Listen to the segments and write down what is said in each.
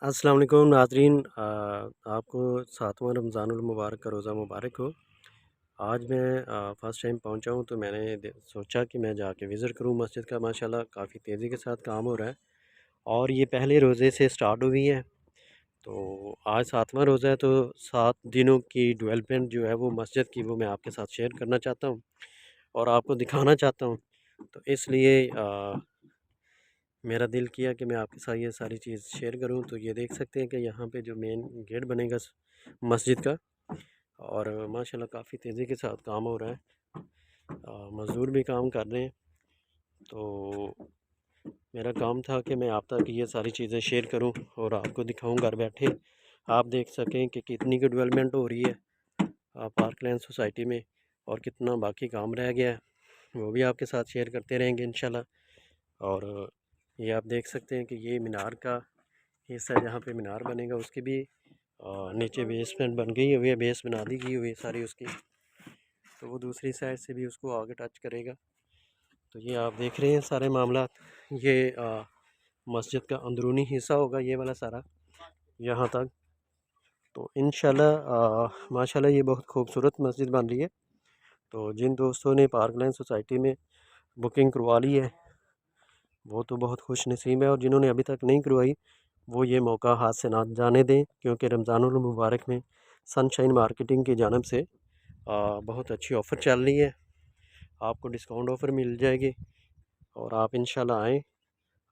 अस्सलाम वालेकुम नाज़रीन, आपको 7वां रमज़ानुल मुबारक का रोज़ा मुबारक हो। आज मैं फ़र्स्ट टाइम पहुंचा हूं, तो मैंने सोचा कि मैं जाके विज़िट करूं मस्जिद का। माशाल्लाह काफ़ी तेज़ी के साथ काम हो रहा है और ये पहले रोज़े से स्टार्ट हुई है। तो आज 7वां रोज़ा है, तो 7 दिनों की डेवलपमेंट जो है वो मस्जिद की, वो मैं आपके साथ शेयर करना चाहता हूँ और आपको दिखाना चाहता हूँ। तो इसलिए मेरा दिल किया कि मैं आपके साथ ये सारी चीज़ शेयर करूं। तो ये देख सकते हैं कि यहाँ पे जो मेन गेट बनेगा मस्जिद का, और माशाल्लाह काफ़ी तेज़ी के साथ काम हो रहा है। मज़दूर भी काम कर रहे हैं। तो मेरा काम था कि मैं आप तक ये सारी चीज़ें शेयर करूं और आपको दिखाऊं घर बैठे। आप देख सकें कि कितनी की डेवलपमेंट हो रही है पार्कलैंड सोसाइटी में, और कितना बाकी काम रह गया है वो भी आपके साथ शेयर करते रहेंगे इंशाल्लाह। और ये आप देख सकते हैं कि ये मीनार का हिस्सा, जहाँ पे मीनार बनेगा उसकी भी नीचे बेसमेंट बन गई हुई है, बेस बना दी गई हुई है सारी उसकी। तो वो दूसरी साइड से भी उसको आगे टच करेगा। तो ये आप देख रहे हैं सारे मामला। ये मस्जिद का अंदरूनी हिस्सा होगा ये वाला सारा, यहाँ तक। तो इंशाल्लाह माशाल्लाह ये बहुत खूबसूरत मस्जिद बन रही है। तो जिन दोस्तों ने पार्कलैंड सोसाइटी में बुकिंग करवा ली है वो तो बहुत खुश नसीब है, और जिन्होंने अभी तक नहीं करवाई वो ये मौका हाथ से ना जाने दें, क्योंकि रमज़ानुल मुबारक में सनशाइन मार्केटिंग की जानब से बहुत अच्छी ऑफ़र चल रही है। आपको डिस्काउंट ऑफ़र मिल जाएगी और आप इंशाल्लाह आएँ,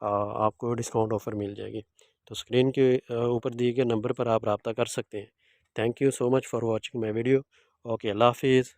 आपको डिस्काउंट ऑफ़र मिल जाएगी। तो स्क्रीन के ऊपर दिए गए नंबर पर आप रब्ता कर सकते हैं। Thank you so much for watching my video. Okay, Allah हाफिज़।